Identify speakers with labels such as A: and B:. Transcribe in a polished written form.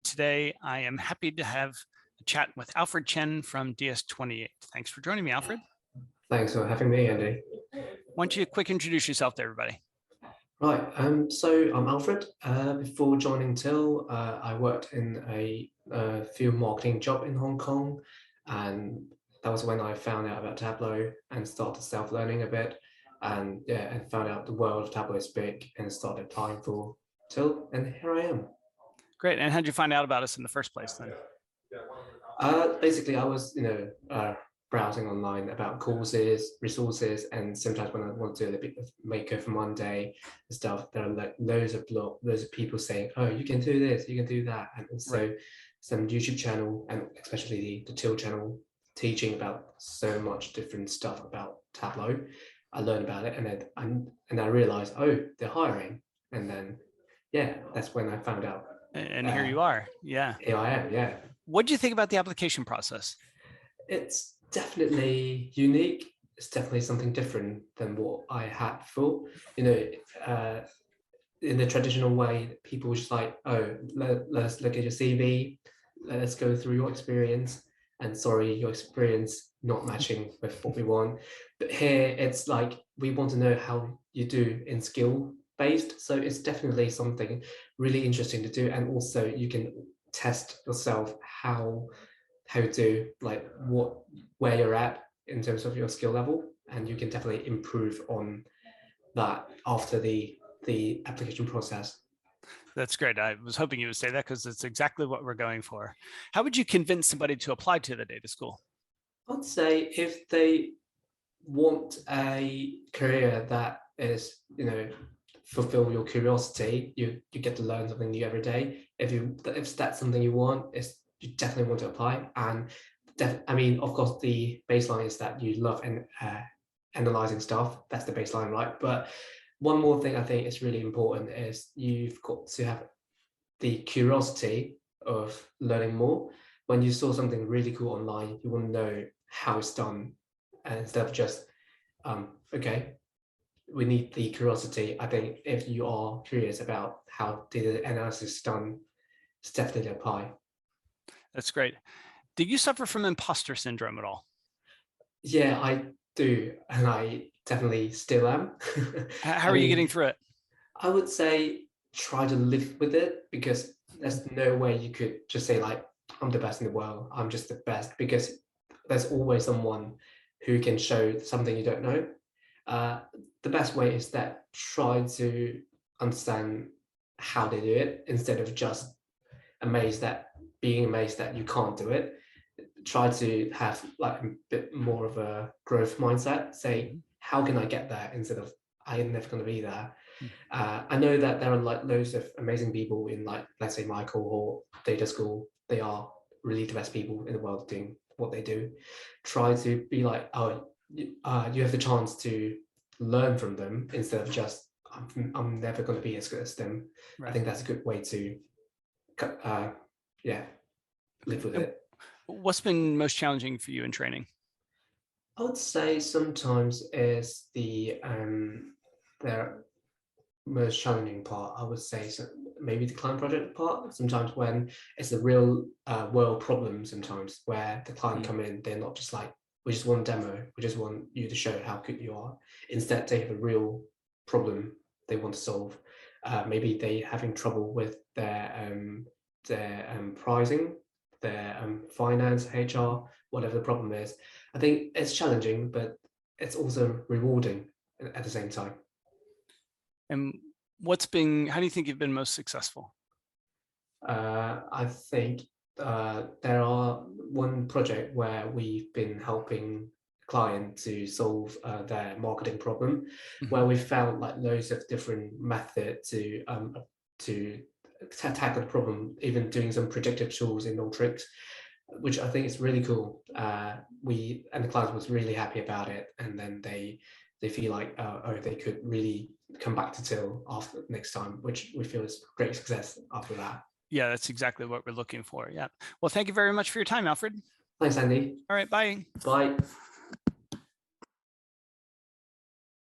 A: today. I am happy to have a chat with Alfred Chan from DS28. Thanks for joining me, Alfred.
B: Thanks for having me, Andy.
A: Why don't you quick introduce yourself to everybody?
B: Right, so I'm Alfred. Before joining Till, I worked in a field marketing job in Hong Kong, and that was when I found out about Tableau and started self-learning a bit, and found out the world of Tableau is big and started applying for Till, and here I am.
A: Great. And how did you find out about us in the first place then?
B: Basically, I was, browsing online about courses, resources, and sometimes when I want to do a bit of makeover Monday and stuff, there are like loads of people saying, "Oh, you can do this, you can do that," and also some YouTube channel and especially the Till channel teaching about so much different stuff about Tableau. I learned about it, and I realized, oh, they're hiring, and then that's when I found out.
A: And here you are. Yeah.
B: Here I am. Yeah.
A: What do you think about the application process?
B: It's definitely unique. It's definitely something different than what I had before. In the traditional way, people just like, oh, let's look at your CV, let's go through your experience, and sorry, your experience not matching with what we want. But here, it's like we want to know how you do in skill based. So it's definitely something really interesting to do, and also you can test yourself how to where you're at in terms of your skill level, and you can definitely improve on that after the application process.
A: That's great. I was hoping you would say that because it's exactly what we're going for. How would you convince somebody to apply to the data school?
B: I'd say if they want a career that is, fulfill your curiosity, you get to learn something new every day. If that's something you want, you definitely want to apply. And of course, the baseline is that you love analyzing stuff. That's the baseline, right? But one more thing I think is really important is you've got to have the curiosity of learning more. When you saw something really cool online, you want to know how it's done, and instead of just, okay, we need the curiosity. I think if you are curious about how data analysis is done, it's definitely apply.
A: That's great. Do you suffer from imposter syndrome at all?
B: Yeah, I do, and I definitely still am.
A: How are you getting through it?
B: I would say try to live with it, because there's no way you could just say like, I'm the best in the world, I'm just the best, because there's always someone who can show something you don't know. The best way is that try to understand how they do it instead of just being amazed that you can't do it. Try to have like a bit more of a growth mindset. Say, how can I get there, instead of I'm never going to be there. I know that there are like loads of amazing people in, like, let's say my cohort data school. They are really the best people in the world doing what they do. Try to be like, oh, you have the chance to learn from them instead of just I'm never going to be as good as them. Right. I think that's a good way to live with it.
A: What's been most challenging for you in training?
B: I would say sometimes is the most challenging part. I would say maybe the client project part. Sometimes when it's a real world problem, sometimes where the client come in, they're not just like, we just want a demo, we just want you to show how good you are. Instead, they have a real problem they want to solve. Maybe they having trouble with their pricing, their finance, HR, whatever the problem is. I think it's challenging, but it's also rewarding at the same time.
A: And how do you think you've been most successful?
B: I think there are one project where we've been helping client to solve their marketing problem, where we found like loads of different methods to tackle the problem, even doing some predictive tools in Alteryx, which I think is really cool. The client was really happy about it, and then they feel like they could really come back to Till after next time, which we feel is great success after that.
A: Yeah, that's exactly what we're looking for. Yeah. Well, thank you very much for your time, Alfred.
B: Thanks, Andy.
A: All right, bye.
B: Bye.